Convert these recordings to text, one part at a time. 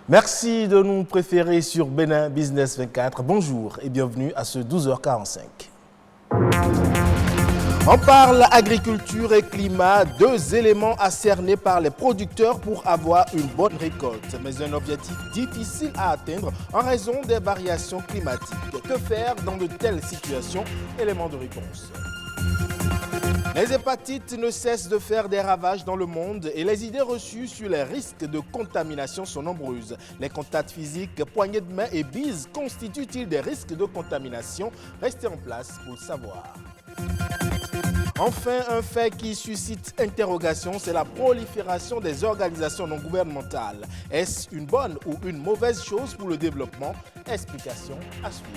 Merci de nous préférer sur Bénin Business 24. Bonjour et bienvenue à ce 12h45. On parle agriculture et climat, deux éléments à cerner par les producteurs pour avoir une bonne récolte. Mais un objectif difficile à atteindre en raison des variations climatiques. Que faire dans de telles situations? Élément de réponse. Les hépatites ne cessent de faire des ravages dans le monde et les idées reçues sur les risques de contamination sont nombreuses. Les contacts physiques, poignées de main et bises constituent-ils des risques de contamination? Restez en place pour le savoir. Enfin, un fait qui suscite interrogation, c'est la prolifération des organisations non gouvernementales. Est-ce une bonne ou une mauvaise chose pour le développement? Explication à suivre.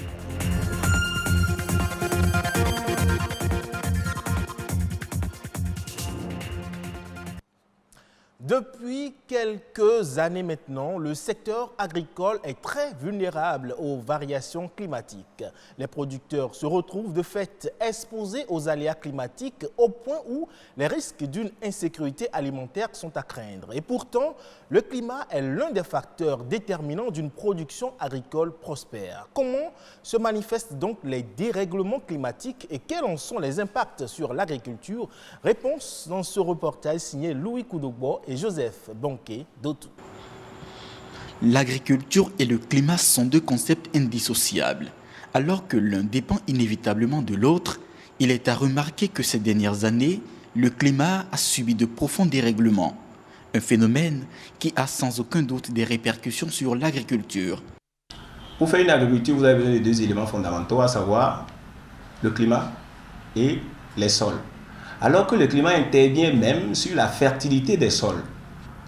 Depuis quelques années maintenant, le secteur agricole est très vulnérable aux variations climatiques. Les producteurs se retrouvent de fait exposés aux aléas climatiques au point où les risques d'une insécurité alimentaire sont à craindre. Et pourtant, le climat est l'un des facteurs déterminants d'une production agricole prospère. Comment se manifestent donc les dérèglements climatiques et quels en sont les impacts sur l'agriculture? Réponse dans ce reportage signé Louis Koudogbo et Joseph Bonquet d'Otou. L'agriculture et le climat sont deux concepts indissociables. Alors que l'un dépend inévitablement de l'autre, il est à remarquer que ces dernières années, le climat a subi de profonds dérèglements. Un phénomène qui a sans aucun doute des répercussions sur l'agriculture. Pour faire une agriculture, vous avez besoin de deux éléments fondamentaux, à savoir le climat et les sols. Alors que le climat intervient même sur la fertilité des sols.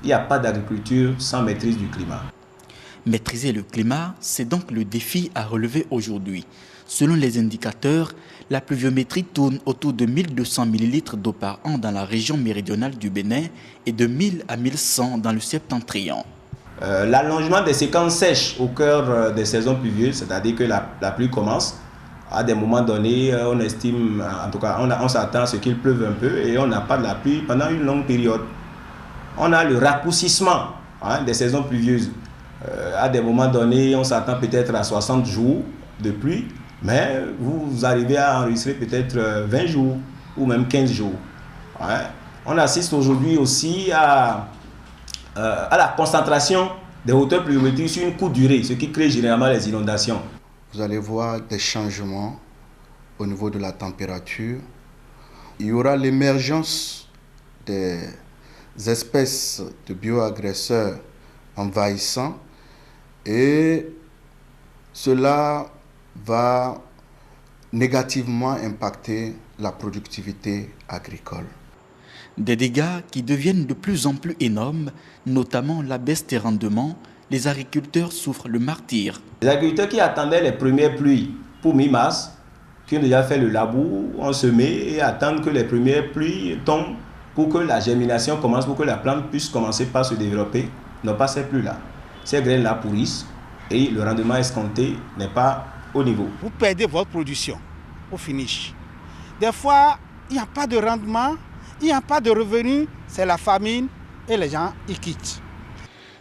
Il n'y a pas d'agriculture sans maîtrise du climat. Maîtriser le climat, c'est donc le défi à relever aujourd'hui. Selon les indicateurs, la pluviométrie tourne autour de 1200 ml d'eau par an dans la région méridionale du Bénin et de 1000 à 1100 dans le septentrion. L'allongement des séquences sèches au cœur des saisons pluvieuses, c'est-à-dire que la pluie commence, à des moments donnés, on estime, en tout cas, on s'attend à ce qu'il pleuve un peu et on n'a pas de la pluie pendant une longue période. On a le raccourcissement des saisons pluvieuses. À des moments donnés, on s'attend peut-être à 60 jours de pluie, mais vous arrivez à enregistrer peut-être 20 jours ou même 15 jours. On assiste aujourd'hui aussi à la concentration des hauteurs pluviométriques sur une courte durée, ce qui crée généralement les inondations. Vous allez voir des changements au niveau de la température. Il y aura l'émergence des espèces de bioagresseurs envahissants et cela va négativement impacter la productivité agricole. Des dégâts qui deviennent de plus en plus énormes, notamment la baisse des rendements. Les agriculteurs souffrent le martyre. Les agriculteurs qui attendaient les premières pluies pour mi-mars, qui ont déjà fait le labour, ont semé et attendent que les premières pluies tombent pour que la germination commence, pour que la plante puisse commencer par se développer, n'ont pas ces pluies-là. Ces graines-là pourrissent et le rendement escompté n'est pas au niveau. Vous perdez votre production au finish. Des fois, il n'y a pas de rendement, il n'y a pas de revenus, c'est la famine et les gens y quittent.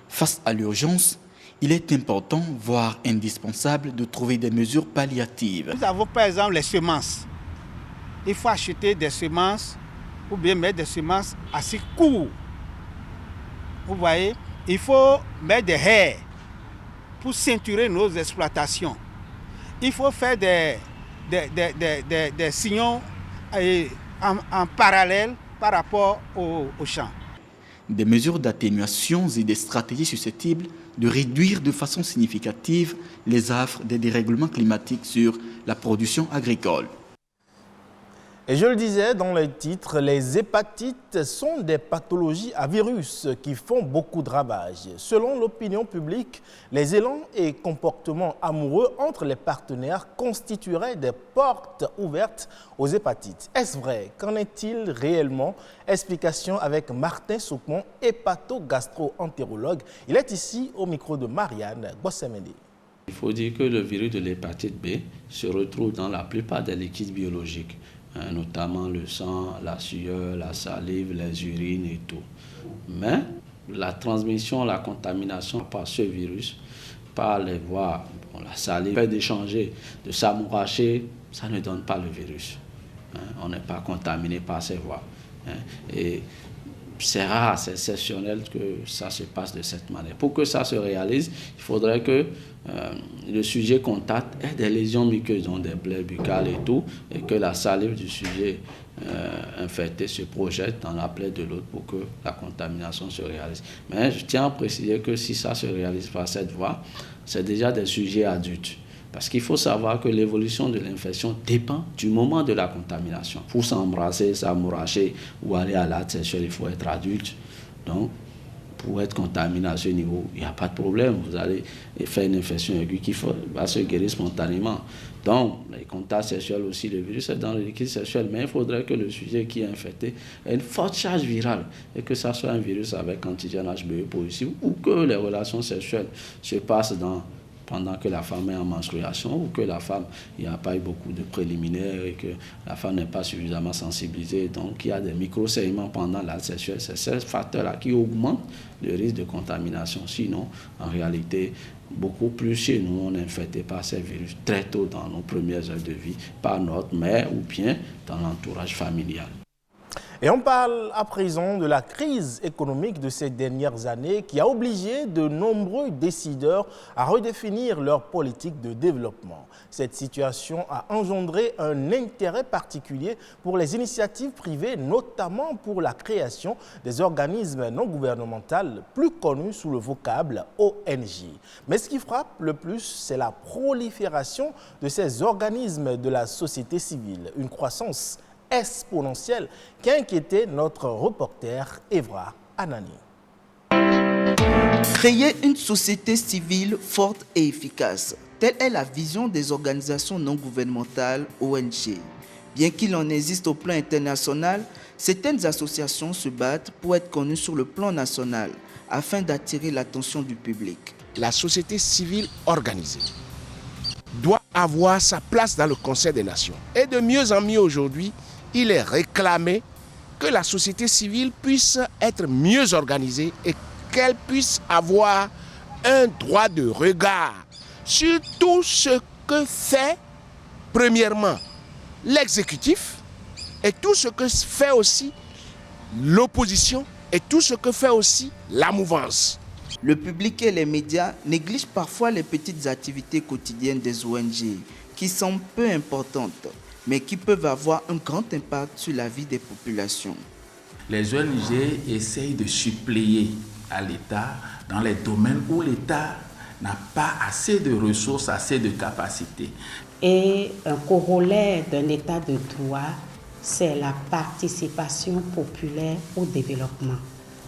Face à l'urgence, il est important, voire indispensable, de trouver des mesures palliatives. Nous avons par exemple les semences. Il faut acheter des semences ou bien mettre des semences assez courtes. Vous voyez, il faut mettre des haies pour ceinturer nos exploitations. Il faut faire des sillons en parallèle par rapport aux champs. Des mesures d'atténuation et des stratégies susceptibles de réduire de façon significative les affres des dérèglements climatiques sur la production agricole. Et je le disais dans le titre, les hépatites sont des pathologies à virus qui font beaucoup de ravages. Selon l'opinion publique, les élans et comportements amoureux entre les partenaires constitueraient des portes ouvertes aux hépatites. Est-ce vrai? Qu'en est-il réellement? Explication avec Martin Soukmon, hépato-gastro-entérologue. Il est ici au micro de Marianne Bossemende. Il faut dire que le virus de l'hépatite B se retrouve dans la plupart des liquides biologiques, notamment le sang, la sueur, la salive, les urines et tout. Mais la transmission, la contamination par ce virus, par les voies, la salive, le fait d'échanger, de s'amouracher, ça ne donne pas le virus. On n'est pas contaminé par ces voies. Et c'est rare, c'est exceptionnel que ça se passe de cette manière. Pour que ça se réalise, il faudrait que le sujet contact ait des lésions muqueuses, donc des plaies buccales et tout, et que la salive du sujet infecté se projette dans la plaie de l'autre pour que la contamination se réalise. Mais je tiens à préciser que si ça se réalise par cette voie, c'est déjà des sujets adultes. Parce qu'il faut savoir que l'évolution de l'infection dépend du moment de la contamination. Pour s'embrasser, s'amouracher ou aller à l'acte sexuel, il faut être adulte. Donc, pour être contaminé à ce niveau, il n'y a pas de problème. Vous allez faire une infection aiguë qui va se guérir spontanément. Donc, les contacts sexuels aussi, le virus est dans le liquide sexuel, mais il faudrait que le sujet qui est infecté ait une forte charge virale et que ça soit un virus avec antigène HBE positif ou que les relations sexuelles se passent pendant que la femme est en menstruation ou que la femme, il n'y a pas eu beaucoup de préliminaires et que la femme n'est pas suffisamment sensibilisée. Donc, il y a des micro-saignements pendant l'acte sexuel. C'est ces facteurs-là qui augmentent le risque de contamination. Sinon, en réalité, beaucoup plus chez nous, on est infecté par ces virus très tôt dans nos premières heures de vie, par notre mère ou bien dans l'entourage familial. Et on parle à présent de la crise économique de ces dernières années qui a obligé de nombreux décideurs à redéfinir leur politique de développement. Cette situation a engendré un intérêt particulier pour les initiatives privées, notamment pour la création des organismes non gouvernementaux, plus connus sous le vocable ONG. Mais ce qui frappe le plus, c'est la prolifération de ces organismes de la société civile, une croissance exponentielle qui a inquiété notre reporter Evra Anani. Créer une société civile forte et efficace, telle est la vision des organisations non gouvernementales ONG. Bien qu'il en existe au plan international, certaines associations se battent pour être connues sur le plan national afin d'attirer l'attention du public. La société civile organisée doit avoir sa place dans le Conseil des Nations. Et de mieux en mieux aujourd'hui, il est réclamé que la société civile puisse être mieux organisée et qu'elle puisse avoir un droit de regard sur tout ce que fait, premièrement, l'exécutif et tout ce que fait aussi l'opposition et tout ce que fait aussi la mouvance. Le public et les médias négligent parfois les petites activités quotidiennes des ONG qui sont peu importantes, mais qui peuvent avoir un grand impact sur la vie des populations. Les ONG essayent de suppléer à l'État dans les domaines où l'État n'a pas assez de ressources, assez de capacités. Et un corollaire d'un État de droit, c'est la participation populaire au développement,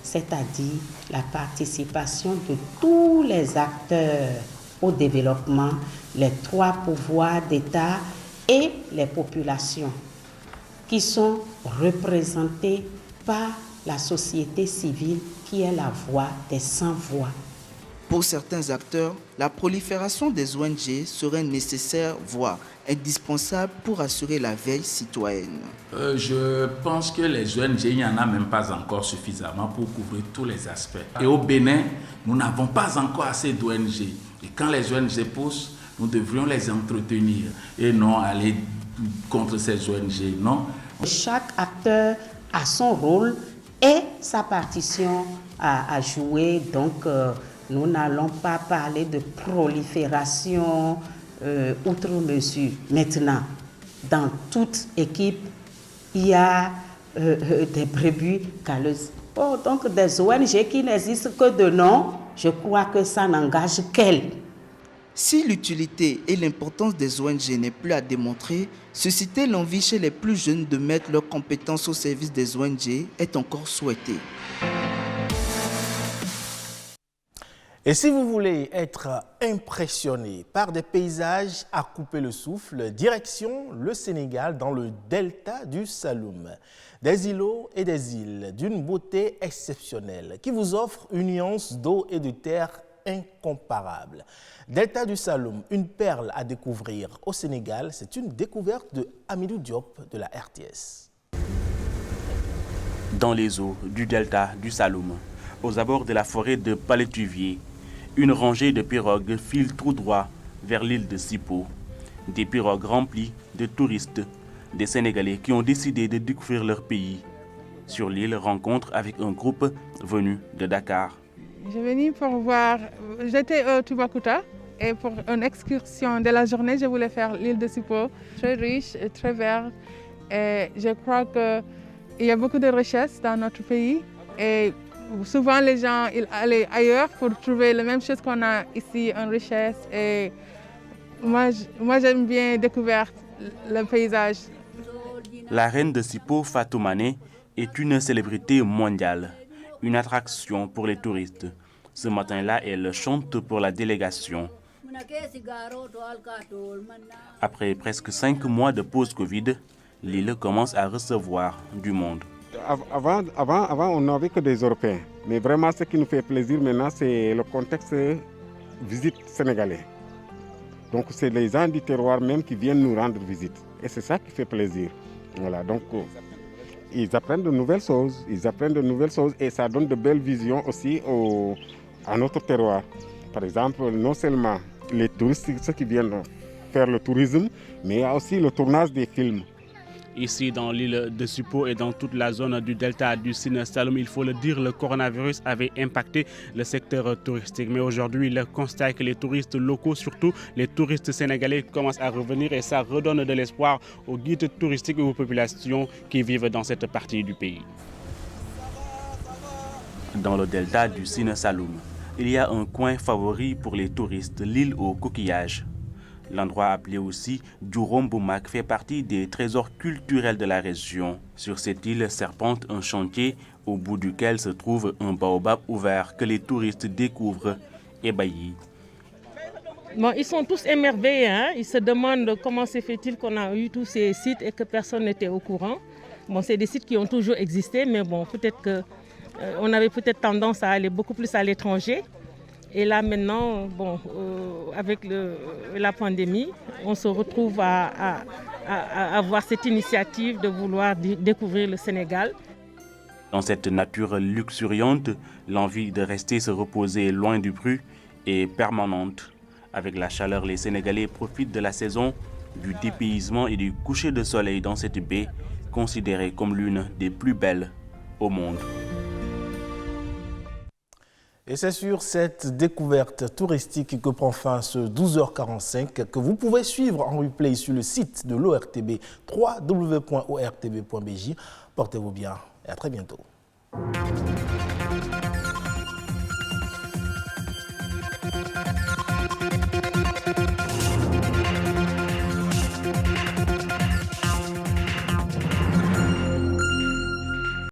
c'est-à-dire la participation de tous les acteurs au développement, les trois pouvoirs d'État et les populations qui sont représentées par la société civile qui est la voix des sans-voix. Pour certains acteurs, la prolifération des ONG serait nécessaire, voire indispensable pour assurer la veille citoyenne. Je pense que les ONG, il n'y en a même pas encore suffisamment pour couvrir tous les aspects. Et au Bénin, nous n'avons pas encore assez d'ONG. Et quand les ONG poussent, nous devrions les entretenir et non aller contre ces ONG, non. Chaque acteur a son rôle et sa partition à jouer. Donc, nous n'allons pas parler de prolifération outre mesure. Maintenant, dans toute équipe, il y a des brebis galeuses. Oh, donc, des ONG qui n'existent que de nom, je crois que ça n'engage qu'elles. Si l'utilité et l'importance des ONG n'est plus à démontrer, susciter l'envie chez les plus jeunes de mettre leurs compétences au service des ONG est encore souhaité. Et si vous voulez être impressionné par des paysages à couper le souffle, direction le Sénégal dans le delta du Saloum. Des îlots et des îles d'une beauté exceptionnelle qui vous offrent une nuance d'eau et de terre incomparable. Delta du Saloum, une perle à découvrir au Sénégal, c'est une découverte de Hamidou Diop de la RTS. Dans les eaux du delta du Saloum, aux abords de la forêt de Palétuvier, une rangée de pirogues file tout droit vers l'île de Sipo. Des pirogues remplies de touristes, des Sénégalais qui ont décidé de découvrir leur pays. Sur l'île, rencontre avec un groupe venu de Dakar. Je suis venue pour voir, j'étais au Toubacouta et pour une excursion de la journée, je voulais faire l'île de Sipo, très riche et très verte. Et je crois qu'il y a beaucoup de richesses dans notre pays et souvent les gens ils allaient ailleurs pour trouver la même chose qu'on a ici en richesse. Et moi j'aime bien découvrir le paysage. La reine de Sipo, Fatou Mané, est une célébrité mondiale, une attraction pour les touristes. Ce matin-là, elle chante pour la délégation. Après presque 5 mois de pause Covid, l'île commence à recevoir du monde. Avant, on n'avait que des Européens. Mais vraiment, ce qui nous fait plaisir maintenant, c'est le contexte visite sénégalais. Donc, c'est les gens du terroir même qui viennent nous rendre visite. Et c'est ça qui fait plaisir. Voilà, donc, ils apprennent de nouvelles choses. Et ça donne de belles visions aussi à notre terroir. Par exemple, non seulement les touristes, ceux qui viennent faire le tourisme, mais il y a aussi le tournage des films. Ici, dans l'île de Sipo et dans toute la zone du delta du Sine Saloum, il faut le dire, le coronavirus avait impacté le secteur touristique. Mais aujourd'hui, le constat est que les touristes locaux, surtout les touristes sénégalais, commencent à revenir et ça redonne de l'espoir aux guides touristiques et aux populations qui vivent dans cette partie du pays. Dans le delta du Sine Saloum, il y a un coin favori pour les touristes, l'île aux coquillages. L'endroit appelé aussi Djourombomak fait partie des trésors culturels de la région. Sur cette île serpente un chantier au bout duquel se trouve un baobab ouvert que les touristes découvrent ébahis. Bon, ils sont tous émerveillés, hein? Ils se demandent comment se fait-il qu'on a eu tous ces sites et que personne n'était au courant. Bon, c'est des sites qui ont toujours existé, mais bon, peut-être qu'on avait peut-être tendance à aller beaucoup plus à l'étranger. Et là maintenant, bon, avec la pandémie, on se retrouve à avoir cette initiative de vouloir découvrir le Sénégal. Dans cette nature luxuriante, l'envie de rester se reposer loin du bruit est permanente. Avec la chaleur, les Sénégalais profitent de la saison, du dépaysement et du coucher de soleil dans cette baie, considérée comme l'une des plus belles au monde. Et c'est sur cette découverte touristique que prend fin ce 12h45 que vous pouvez suivre en replay sur le site de l'ORTB, www.ortb.bj. Portez-vous bien et à très bientôt.